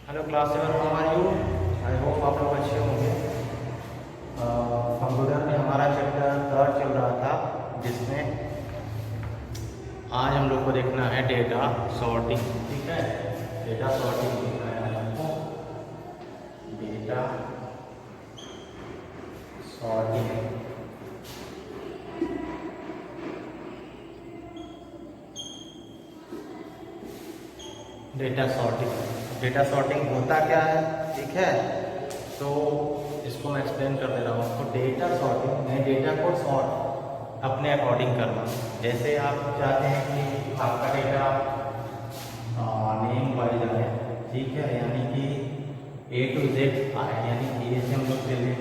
Hello class 7, how are you? I hope आप लोग अच्छे होंगे। कंप्यूटर में हमारा चैप्टर 3 चल रहा था, जिसमें आज हम लोग को देखना है डेटा सॉर्टिंग। ठीक है, डेटा सॉर्टिंग देखना है आज हमको। डेटा सॉर्टिंग, डेटा सॉर्टिंग होता क्या है? ठीक है, तो इसको मैं एक्सप्लेन कर दे रहा हूँ आपको। डेटा सॉर्टिंग है डेटा को सॉर्ट अपने अकॉर्डिंग करना। जैसे आप चाहते हैं कि आपका डेटा नेम वाइज आए, ठीक है, यानी कि A to Z आए, यानी कि A से हम लोग चले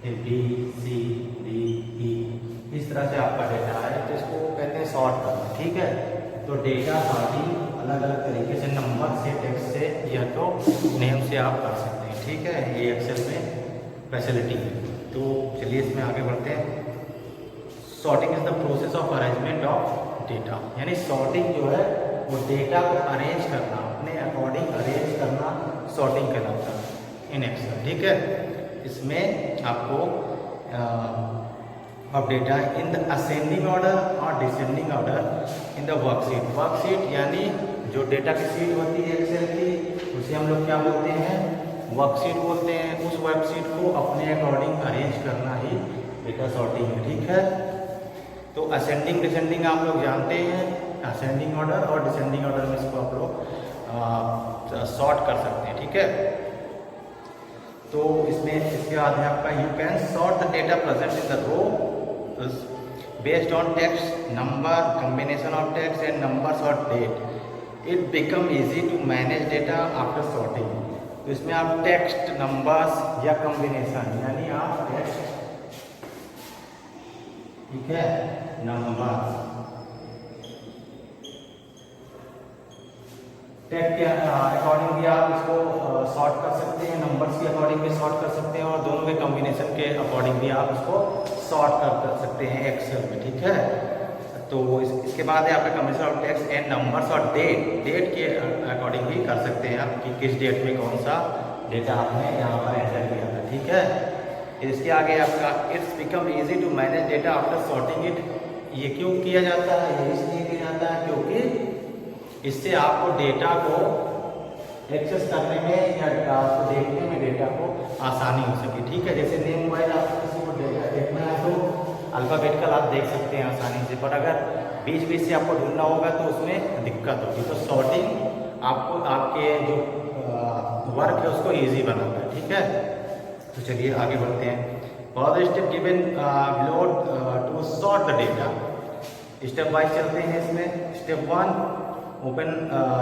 फिर B C D E, इस तरह से आपका डेटा आए, तो इसको कहते हैं सॉर्ट करना। ठीक है, तो डेटा सॉर्टिंग अलग अलग तरीके से, नंबर से, टेक्स्ट से या तो नेम से आप कर सकते हैं। ठीक है, ये एक्सेल में फैसिलिटी है। तो चलिए इसमें आगे बढ़ते हैं। Sorting is the process of arrangement of data, यानी सॉर्टिंग जो है वो डेटा को अरेंज करना, अपने अकॉर्डिंग अरेंज करना सॉर्टिंग कहलाता है इन एक्सेल। ठीक है, इसमें आपको of data in the ascending order और descending order in the worksheet. Worksheet यानी जो डेटा की सीट होती है एक्सेल की, उसे हम लोग क्या बोलते हैं? वर्कशीट बोलते हैं। उस वर्कशीट को अपने अकॉर्डिंग अरेंज करना ही डेटा सॉर्टिंग है। ठीक है, तो असेंडिंग डिसेंडिंग आप लोग जानते हैं, असेंडिंग ऑर्डर और डिसेंडिंग ऑर्डर में इसको आप लोग सॉर्ट कर सकते हैं। ठीक है, तो इसमें इसके बाद है आपका you can sort the data present in the row based on text number, combination of text and numbers और date. It become easy to manage data after sorting. तो इसमें आप टेक्स्ट, नंबर्स या कॉम्बिनेशन, यानी आप टेक्स्ट, ठीक है, numbers, text के अकॉर्डिंग भी आप इसको सॉर्ट कर सकते हैं, नंबर्स के अकॉर्डिंग भी सॉर्ट कर सकते हैं, और दोनों के कॉम्बिनेशन के अकॉर्डिंग भी आप इसको सॉर्ट कर सकते हैं एक्सेल में। ठीक है, तो इसके बाद है आपका combination of text and numbers और डेट के अकॉर्डिंग भी कर सकते हैं आप कि किस डेट में कौन सा डेटा आपने यहाँ पर एंटर किया था। ठीक है, इसके आगे आपका it's become easy to manage data after sorting it. ये क्यों किया जाता है? ये इसलिए किया जाता है क्योंकि इससे आपको डेटा को एक्सेस करने में या उसको देखने में डेटा को आसानी हो सके। ठीक है, जैसे नेम वाइज आपको किसी को डेटा देखना है तो अल्फाबेटिकल आप देख सकते हैं आसानी से, पर अगर बीच बीच से आपको ढूंढना होगा तो उसमें दिक्कत होगी। तो सॉर्टिंग आपको आपके जो वर्क है उसको ईजी बनाता है। ठीक है, तो चलिए आगे बढ़ते हैं। For the step given below to sort the data, stepwise चलते हैं इसमें। Step 1, open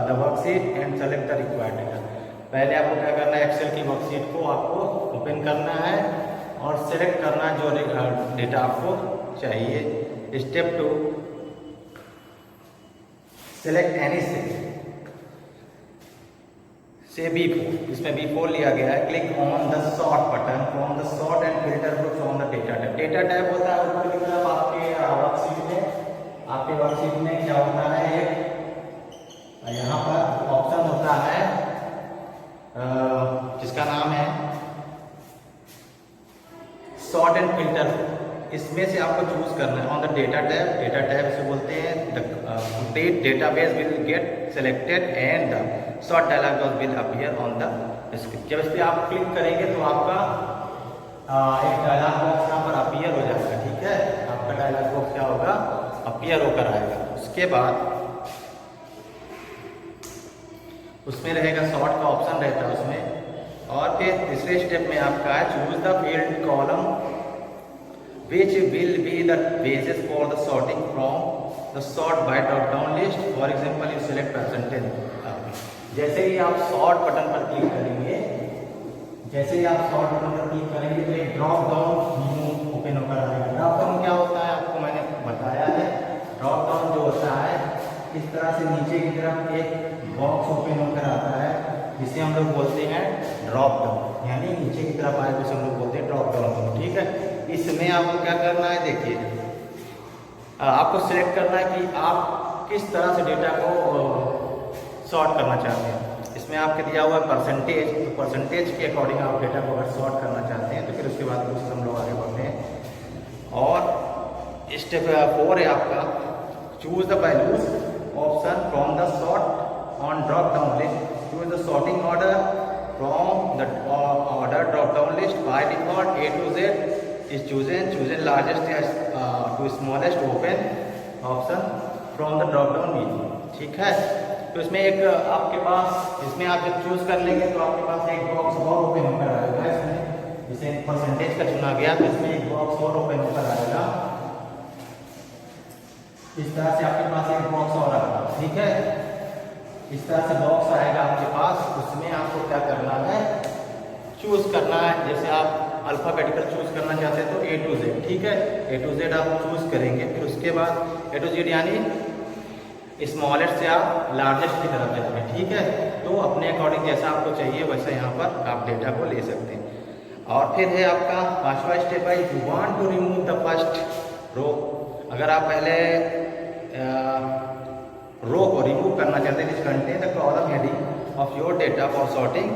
the worksheet and select the required data. पहले आपको क्या करना है? एक्सेल की वर्कशीट को आपको ओपन करना है और सेलेक्ट करना है जो डेटा आपको चाहिए। स्टेप 2, सेलेक्ट एनी से B4, इसमें B4 लिया गया है। Click on the sort button from the sort and filter group from the data tab. Data tab होता है ऊपर की तरफ आपके वर्कशीट में। आपके वर्कशीट में क्या होता है? एक यहाँ पर ऑप्शन होता है जिसका नाम है सॉर्ट एंड फिल्टर। इसमें से आपको चूज करना है on the data tab. Data tab से बोलते हैं the complete database will get selected and the sort dialog box will appear on the screen. जब इस पर आप क्लिक करेंगे तो आपका एक डायलॉग बॉक्स यहाँ पर अपीयर हो जाएगा। ठीक है, आपका डायलॉग बॉक्स क्या होगा? अपीयर होकर आएगा। उसके बाद उसमें रहेगा सॉर्ट का ऑप्शन रहता है उसमें, और फिर तीसरे स्टेप में आपका है choose the field column which will be the basis for the sorting from the sort by drop down list. For example, you select percentage. जैसे ही आप सॉर्ट बटन पर क्लिक करेंगे, जैसे ही आप सॉर्ट बटन पर क्लिक करेंगे तो एक ड्रॉप डाउन मेनू ओपन होकर आएगा। ड्रॉप डाउन क्या होता है आपको मैंने बताया है। ड्रॉप डाउन जो होता है इस तरह से नीचे की तरफ एक बॉक्स ओपन होकर आता है, जिसे हम लोग बोलते हैं ड्रॉप डाउन, यानी नीचे की तरफ आए तो हम लोग बोलते हैं ड्रॉप डाउन। ठीक है, इसमें आपको क्या करना है? देखिए, आपको सिलेक्ट करना है कि आप किस तरह से डेटा को सॉर्ट करना चाहते हैं। इसमें आपके दिया हुआ है परसेंटेज, तो परसेंटेज के अकॉर्डिंग आप डेटा को अगर सॉर्ट करना चाहते हैं तो फिर उसके बाद प्रोसेस हम लोग आगे बढ़ते हैं। और स्टेप 4 है आपका choose the values option from the sort on drop down list, choose the sorting order from the order drop down list, by default A to Z is chosen largest to smallest open option from the drop down menu। ठीक है, तो इसमें एक आपके पास, इसमें आप जब choose कर लेंगे तो आपके पास एक बॉक्स और ओपन होकर आएगा। इसमें जिसे परसेंटेज का चुना गया तो इसमें एक बॉक्स और ओपन होकर आएगा। इस तरह से आपके पास एक बॉक्स और आएगा। ठीक है, इस तरह से बॉक्स आएगा आपके पास, उसमें आपको क्या करना है, चूज करना है। जैसे आप अल्फाबेटिकल चूज करना चाहते हैं तो A to Z। ठीक है, A to Z आप चूज करेंगे, फिर उसके बाद A to Z यानी स्मॉलेस्ट से आप लार्जेस्ट की तरफ जाएंगे। ठीक है, तो अपने अकॉर्डिंग जैसा आपको चाहिए वैसा यहाँ पर आप डेटा को ले सकते हैं। और फिर है आपका 5वां स्टेप है, you want to remove the first row. अगर आप पहले रो को रिमूव करना चाहते हैं, this contain the column heading of your data for sorting,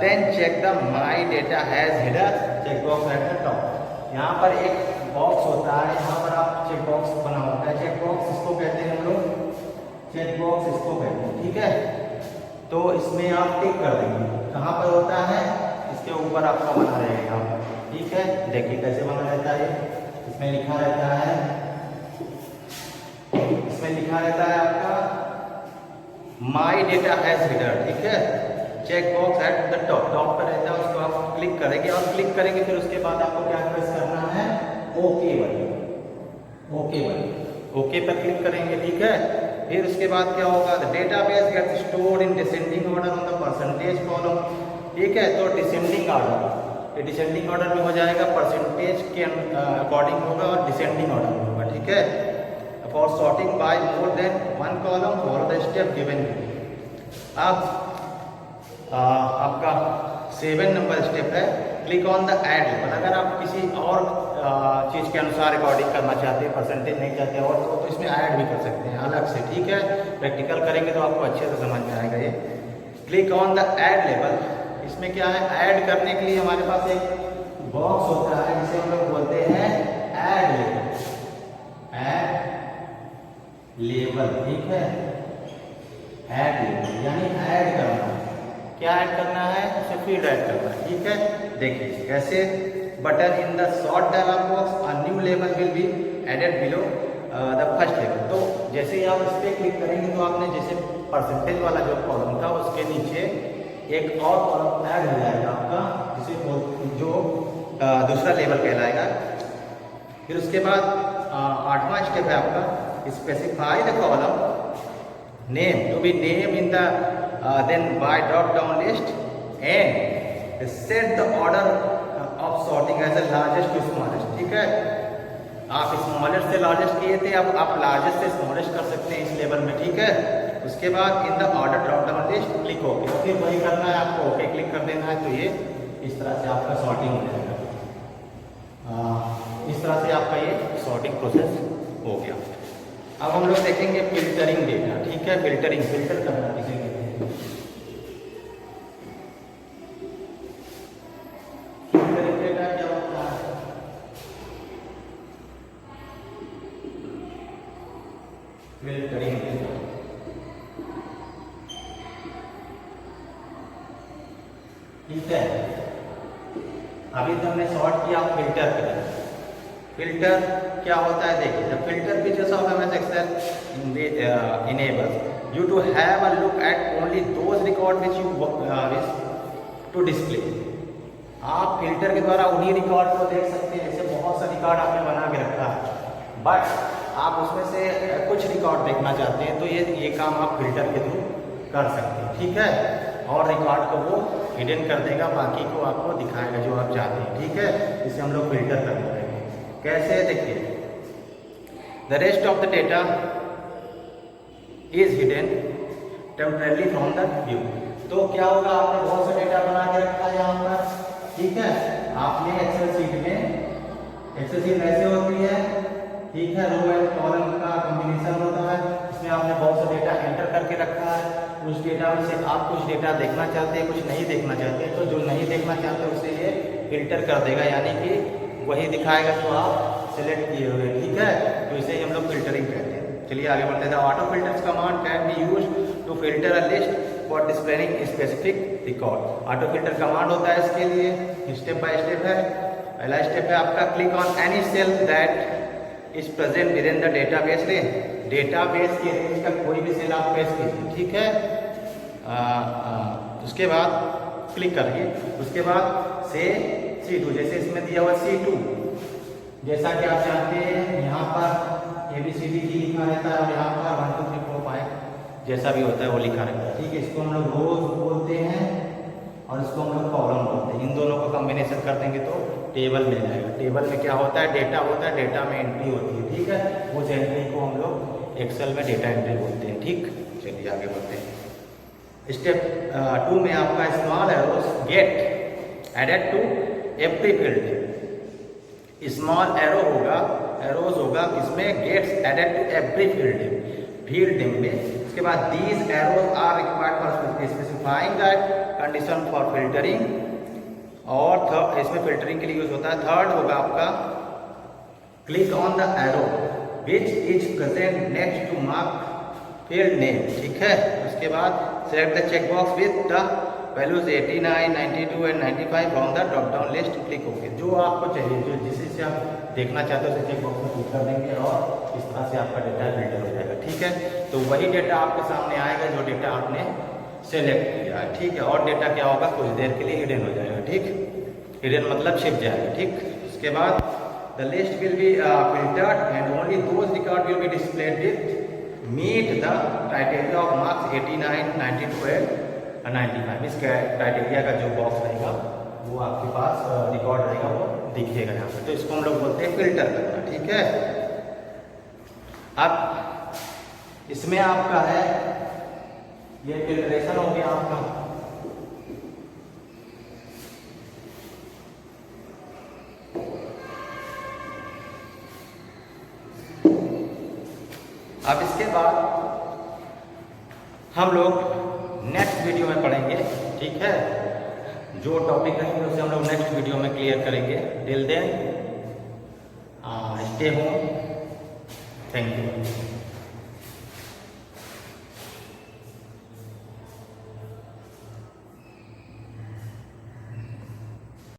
then check the my data has header check box at the top. यहाँ पर एक बॉक्स होता है, यहाँ पर आप चेक बॉक्स बना होता है। चेक बॉक्स इसको कहते हैं हम लोग, चेक बॉक्स इसको कहते हैं। ठीक है, तो इसमें आप टिक कर देंगे। कहाँ पर होता है, इसके ऊपर आपका बना रहेगा यहाँ पर। ठीक है, देखिए कैसे बना रहता है। इसमें लिखा रहता है, इसमें लिखा रहता है आपका माई डेटा हैज हेडर। ठीक है, check box at the top, top पर रहता है, उसको आप क्लिक करेंगे। और क्लिक करेंगे फिर उसके बाद आपको क्या प्रेस करना है, okay button, okay button, okay पर क्लिक करेंगे। ठीक है, फिर उसके बाद क्या होगा, the database gets stored in descending order on the percentage column. ठीक है, तो डिसेंडिंग ऑर्डर, ये डिसेंडिंग ऑर्डर में हो जाएगा, परसेंटेज के अकॉर्डिंग होगा और डिसेंडिंग ऑर्डर में होगा। ठीक है, for sorting by more than one column for the step given. अब आपका 7 नंबर स्टेप है, click on the add level. अगर आप किसी और चीज़ के अनुसार रिकॉर्डिंग करना चाहते हैं, परसेंटेज नहीं चाहते और तो इसमें ऐड भी कर सकते हैं अलग से। ठीक है, प्रैक्टिकल करेंगे तो आपको अच्छे से समझ में आएगा ये। Click on the add level, इसमें क्या है, ऐड करने के लिए हमारे पास एक बॉक्स होता है जिसे हम लोग बोलते हैं ऐड लेवल, ऐड लेवल। ठीक है, ऐड लेवल यानी ऐड करना। क्या ऐड करना है, उसे फील्ड ऐड करना है। ठीक है, देखिए कैसे, button in the sort dialog box, a new level will be added below the first level. तो जैसे ही आप इस पर क्लिक करेंगे तो आपने जैसे परसेंटेज वाला जो कॉलम था उसके नीचे एक और कॉलम ऐड हो जाएगा आपका, जिसे जो दूसरा लेवल कहलाएगा। फिर उसके बाद 8वां स्टेप है आपका, specify the column name to be name in the then by drop down list and set the order of sorting as a largest to smallest। ठीक है, आप स्मॉलेस्ट से लार्जेस्ट किए थे, अब आप लार्जेस्ट से स्मॉलेस्ट कर सकते हैं इस लेवल में। ठीक है, उसके बाद in the order drop down list click okay, फिर वही करना है आपको, ओके क्लिक कर देना है। तो ये इस तरह से आपका सॉर्टिंग हो जाएगा। इस तरह से आपका ये सॉर्टिंग प्रोसेस हो गया। अब हम लोग देखेंगे फिल्टरिंग डेटा। ठीक है, फिल्टरिंग, फिल्टर करना किसे कहते हैं। फिल्टरिंग डेटा क्या होता है, फिल्टरिंग डेटा, ठीक है। अभी तो हमने सॉर्ट किया, फिल्टर करें। फिल्टर क्या होता है, देखिए the filter features of MS Excel enables you to have a look at only those record which you wish to display। आप फिल्टर के द्वारा उन्हीं रिकॉर्ड को देख सकते हैं। जैसे बहुत सा रिकॉर्ड आपने बना के रखा है, बट आप उसमें से कुछ रिकॉर्ड देखना चाहते हैं, तो ये काम आप फिल्टर के थ्रू कर सकते हैं। ठीक है, और रिकॉर्ड को वो हिडन कर देगा, बाकी को आपको दिखाएगा जो आप चाहते हैं। ठीक है, इसे हम लोग फिल्टर कर देंगे। कैसे, देखिए the rest of the data is hidden temporarily from the view. तो क्या होगा, आपने बहुत सा डेटा बना के रखा है यहाँ पर। ठीक है, आपने एक्सेल शीट में, एक्सेल शीट ऐसे होती है। ठीक है, रो एंड कॉलम का कॉम्बिनेशन होता है, इसमें इसमें आपने बहुत सा डेटा एंटर करके रखा है। उस डेटा में से आप कुछ डेटा देखना चाहते हैं, कुछ नहीं देखना चाहते हैं, तो जो नहीं देखना चाहते उसे ये फिल्टर कर देगा, यानी कि वही दिखाएगा जो आप सेलेक्ट किए हुए, ठीक है। तो इसे ही हम लोग फिल्टरिंग कहते हैं। चलिए आगे बढ़ते हैं। Auto filters command can be use to filter a list for displaying specific record. Auto filter command होता है इसके लिए, स्टेप बाय स्टेप है। पहला स्टेप है आपका click on any cell that is present within the database range. Database के range का कोई भी सेल आप प्रेस कीजिए, ठीक है। उसके बाद क्लिक करिए। उसके बाद से C2, जैसे इसमें दिया हुआ C2, जैसा कि आप जानते हैं यहाँ पर ABCD लिखा रहता है और यहाँ पर 1 2 3 4 5 जैसा भी होता है वो लिखा रहता है, ठीक है। इसको हम लोग रोज बोलते हैं और इसको हम लोग कॉलम बोलते हैं। इन दोनों को कॉम्बिनेशन कर देंगे तो टेबल मिल जाएगा। टेबल में क्या होता है, डेटा होता है, डेटा में एंट्री होती है, ठीक है। उस एंट्री को हम लोग एक्सेल में डेटा एंट्री बोलते हैं, ठीक। चलिए आगे बढ़ते हैं। स्टेप 2 में आपका small arrows get added to every field. Small arrow होगा, एरोज होगा, इसमें gets added to every field में। इसके बाद these arrows are required for specifying that condition for filtering, और इसमें फिल्टरिंग के लिए यूज होता है। थर्ड होगा आपका click on the arrow which is present next to mark field name, ठीक है। उसके बाद select the check box with the values 89, 92 and 95 from the drop down list, click okay. जो आपको चाहिए, जो जिसे से आप देखना चाहते हो उसे चेक बॉक्स में क्लिक कर देंगे और इस तरह से आपका डेटा फिल्टर हो जाएगा, ठीक है। तो वही डेटा आपके सामने आएगा जो डेटा आपने सेलेक्ट किया है, ठीक है। और डेटा क्या होगा, कुछ देर के लिए हिडन हो जाएगा, ठीक। हिडन मतलब छिप जाएगा, ठीक। उसके बाद the list will be filtered and only those record will be displayed with meet the criteria of marks 89, 92 and 95। इस क्राइटेरिया का जो बॉक्स रहेगा वो आपके पास रिकॉर्ड रहेगा, वो दिखेगा यहाँ पे। तो इसको हम लोग बोलते हैं फिल्टर करना, ठीक है। अब इसमें आपका है ये फिल्ट्रेशन हो गया आपका। अब इसके बाद हम लोग नेक्स्ट वीडियो में पढ़ेंगे, ठीक है। जो टॉपिक रहेंगे उसे हम लोग नेक्स्ट वीडियो में क्लियर करेंगे। Till then stay home, thank you.